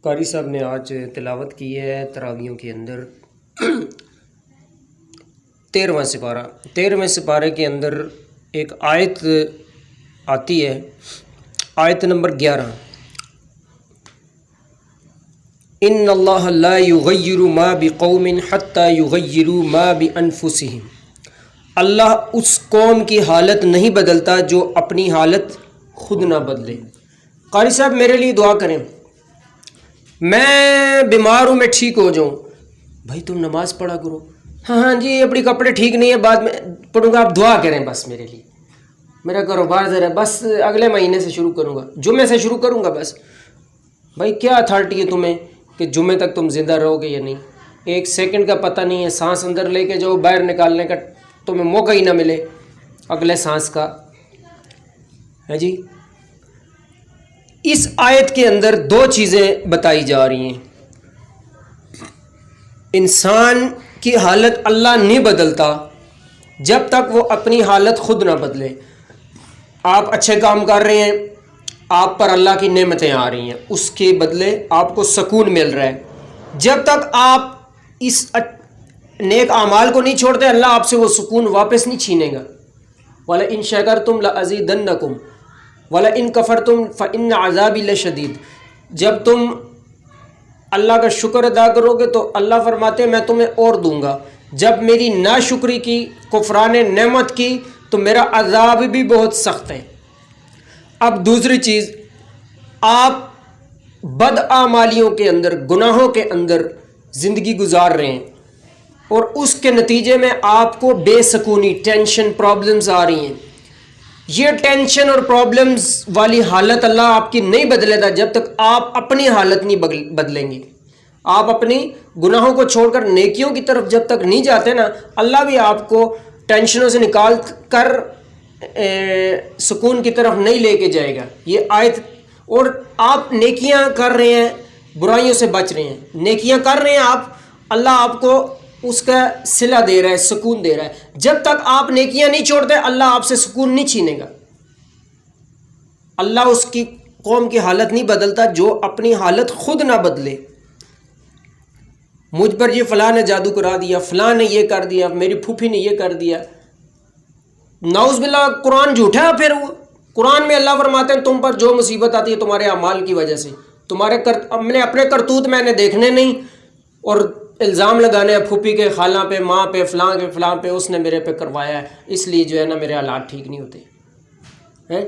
قاری صاحب نے آج تلاوت کی ہے تراویحوں کے اندر 13واں سپارے کے اندر ایک آیت آتی ہے، آیت نمبر 11، ان اللہ لا یغیر ما بقوم حتی یغیروا ما بانفسہم، اللہ اس قوم کی حالت نہیں بدلتا جو اپنی حالت خود نہ بدلے۔ قاری صاحب میرے لیے دعا کریں، میں بیمار ہوں، میں ٹھیک ہو جاؤں۔ بھائی تم نماز پڑھا کرو۔ ہاں جی اپنی کپڑے ٹھیک نہیں ہے، بعد میں پڑھوں گا، آپ دعا کریں بس میرے لیے، میرا کاروبار ذرا بس اگلے مہینے سے شروع کروں گا، جمعے سے شروع کروں گا بس۔ بھائی کیا اتھارٹی ہے تمہیں کہ جمعے تک تم زندہ رہو گے یا نہیں؟ ایک سیکنڈ کا پتہ نہیں ہے، سانس اندر لے کے جو باہر نکالنے کا تمہیں موقع ہی نہ ملے اگلے سانس کا ہے جی۔ اس آیت کے اندر دو چیزیں بتائی جا رہی ہیں۔ انسان کی حالت اللہ نہیں بدلتا جب تک وہ اپنی حالت خود نہ بدلے۔ آپ اچھے کام کر رہے ہیں، آپ پر اللہ کی نعمتیں آ رہی ہیں، اس کے بدلے آپ کو سکون مل رہا ہے۔ جب تک آپ اس نیک اعمال کو نہیں چھوڑتے، اللہ آپ سے وہ سکون واپس نہیں چھینے گا۔ وَلَئِن شَكَرْتُمْ لَأَزِيدَنَّكُمْ وَلَئِن كَفَرْتُمْ فَإِنَّ عَذَابِي لَشَدِيدٌ۔ جب تم اللہ کا شکر ادا کرو گے تو اللہ فرماتے ہیں میں تمہیں اور دوں گا، جب میری ناشکری کی، کفران نعمت کی، تو میرا عذاب بھی بہت سخت ہے۔ اب دوسری چیز، آپ بد اعمالیوں کے اندر، گناہوں کے اندر زندگی گزار رہے ہیں اور اس کے نتیجے میں آپ کو بے سکونی، ٹینشن، پرابلمز آ رہی ہیں۔ یہ ٹینشن اور پرابلمز والی حالت اللہ آپ کی نہیں بدلے گا جب تک آپ اپنی حالت نہیں بدلیں گے۔ آپ اپنی گناہوں کو چھوڑ کر نیکیوں کی طرف جب تک نہیں جاتے نا، اللہ بھی آپ کو ٹینشنوں سے نکال کر سکون کی طرف نہیں لے کے جائے گا۔ یہ آیت، اور آپ نیکیاں کر رہے ہیں، برائیوں سے بچ رہے ہیں، نیکیاں کر رہے ہیں آپ، اللہ آپ کو اس کا صلہ دے رہا ہے، سکون دے رہا ہے۔ جب تک آپ نیکیاں نہیں چھوڑتے، اللہ آپ سے سکون نہیں چھینے گا۔ اللہ اس کی قوم کی حالت نہیں بدلتا جو اپنی حالت خود نہ بدلے۔ مجھ پر یہ فلاں نے جادو کرا دیا، فلاں نے یہ کر دیا، میری پھوپھی نے یہ کر دیا، نعوذ باللہ قرآن جھوٹا ہے۔ پھر وہ قرآن میں اللہ فرماتے ہیں تم پر جو مصیبت آتی ہے تمہارے اعمال کی وجہ سے، اپنے کرتوت میں نے دیکھنے نہیں اور الزام لگانے ہیں پھوپھی کے، خالہ پہ، ماں پہ، فلاں کے فلاں پہ، اس نے میرے پہ کروایا ہے، اس لیے جو ہے نا میرے حالات ٹھیک نہیں ہوتے ہیں۔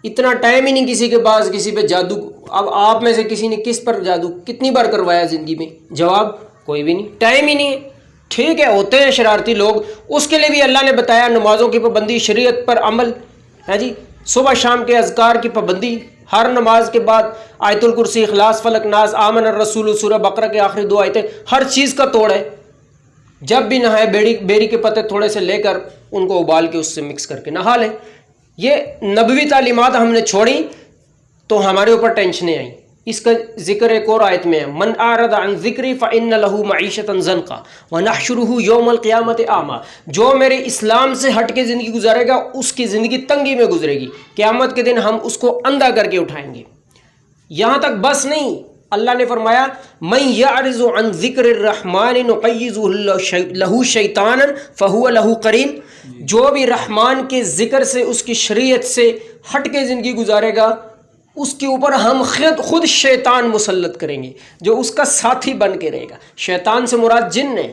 اتنا ٹائم ہی نہیں کسی کے پاس کسی پہ جادو۔ اب آپ میں سے کسی نے کس پر جادو کتنی بار کروایا زندگی میں؟ جواب کوئی بھی نہیں، ٹائم ہی نہیں ہے۔ ٹھیک ہے ہوتے ہیں شرارتی لوگ، اس کے لیے بھی اللہ نے بتایا نمازوں کی پابندی، شریعت پر عمل ہے جی، صبح شام کے اذکار کی پابندی، ہر نماز کے بعد آیت الکرسی، اخلاص، فلق، ناس، آمن الرسول، سورہ بقرہ کے آخری دو آیتیں، ہر چیز کا توڑ ہے۔ جب بھی نہائے بیری کے پتے تھوڑے سے لے کر ان کو ابال کے اس سے مکس کر کے نہا لیں۔ یہ نبوی تعلیمات ہم نے چھوڑی تو ہمارے اوپر ٹینشنیں آئیں۔ اس کا ذکر ایک اور آیت میں ہے، من اعرض عن ذکری فإن له معیشۃ ضنکا ونحشره یوم القیامۃ اعمی۔ جو میرے اسلام سے ہٹ کے زندگی گزارے گا اس کی زندگی تنگی میں گزرے گی، قیامت کے دن ہم اس کو اندھا کر کے اٹھائیں گے۔ یہاں تک بس نہیں، اللہ نے فرمایا من یعرض عن ذکر الرحمن نقیض له شیطانا فهو له قرین۔ جو بھی رحمان کے ذکر سے، اس کی شریعت سے ہٹ کے زندگی گزارے گا، اس کے اوپر ہم خود شیطان مسلط کریں گے جو اس کا ساتھی بن کے رہے گا۔ شیطان سے مراد جن ہے۔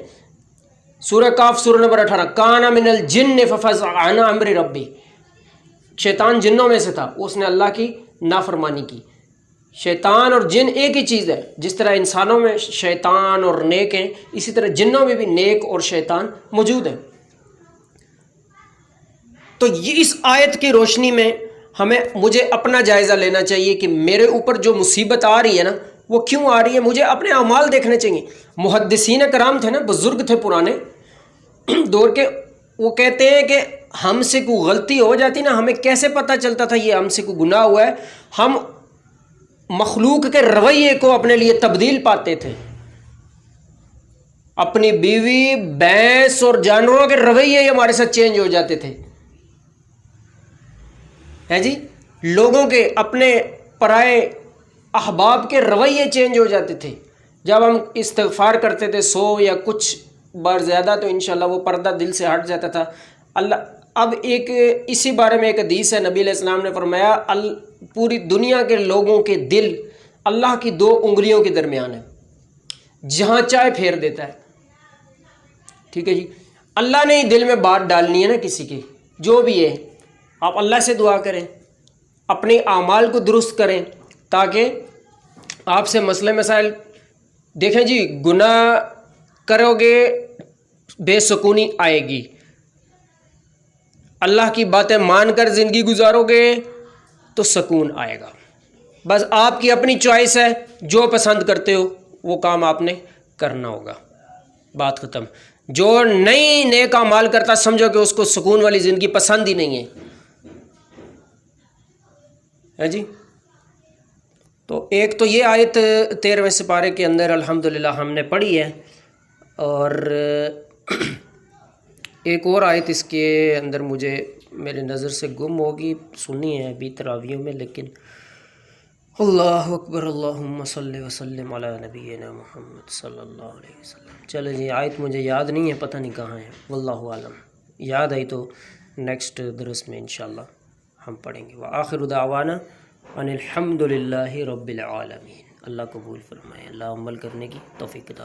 سورہ کاف سورہ نمبر 18، کان من الجن ففزع عن امر ربی۔ شیطان جنوں میں سے تھا، اس نے اللہ کی نافرمانی کی۔ شیطان اور جن ایک ہی چیز ہے، جس طرح انسانوں میں شیطان اور نیک ہیں، اسی طرح جنوں میں بھی نیک اور شیطان موجود ہیں۔ تو یہ اس آیت کی روشنی میں مجھے اپنا جائزہ لینا چاہیے کہ میرے اوپر جو مصیبت آ رہی ہے نا، وہ کیوں آ رہی ہے؟ مجھے اپنے اعمال دیکھنے چاہیے۔ محدثین کرام تھے نا، بزرگ تھے پرانے دور کے، وہ کہتے ہیں کہ ہم سے کوئی غلطی ہو جاتی نا، ہمیں کیسے پتہ چلتا تھا یہ ہم سے کوئی گناہ ہوا ہے؟ ہم مخلوق کے رویے کو اپنے لیے تبدیل پاتے تھے، اپنی بیوی، بھینس اور جانوروں کے رویے ہمارے ساتھ چینج ہو جاتے تھے ہے جی۔ لوگوں کے، اپنے پرائے احباب کے رویے چینج ہو جاتے تھے. جب ہم استغفار کرتے تھے 100 یا کچھ بار زیادہ تو انشاءاللہ وہ پردہ دل سے ہٹ جاتا تھا. اب ایک اسی بارے میں ایک حدیث ہے، نبی علیہ السلام نے فرمایا پوری دنیا کے لوگوں کے دل اللہ کی 2 انگلیوں کے درمیان ہے، جہاں چاہے پھیر دیتا ہے. ٹھیک ہے جی. اللہ نے ہی دل میں بات ڈالنی ہے نا کسی کی، جو بھی ہے آپ اللہ سے دعا کریں، اپنے اعمال کو درست کریں تاکہ آپ سے مسئلے مسائل. دیکھیں جی، گناہ کرو گے بے سکونی آئے گی، اللہ کی باتیں مان کر زندگی گزارو گے تو سکون آئے گا. بس آپ کی اپنی چوائس ہے، جو پسند کرتے ہو وہ کام آپ نے کرنا ہوگا. بات ختم. جو نہیں نیک اعمال کرتا سمجھو کہ اس کو سکون والی زندگی پسند ہی نہیں ہے جی. تو ایک تو یہ آیت 13ویں سپارے کے اندر الحمدللہ ہم نے پڑھی ہے، اور ایک اور آیت اس کے اندر مجھے میرے نظر سے گم ہوگی، سنی ہے ابھی تراویحوں میں، لیکن اللہ اکبر، اللہم صلی وسلم علی نبینا محمد صلی اللہ علیہ وسلم. چلے جی، آیت مجھے یاد نہیں ہے، پتہ نہیں کہاں ہے، واللہ عالم. یاد آئی تو نیکسٹ درس میں انشاءاللہ ہم پڑھیں گے. وآخر دعوانا ان الحمد للہ رب العالمین. اللہ قبول فرمائے، اللہ عمل کرنے کی توفیق عطا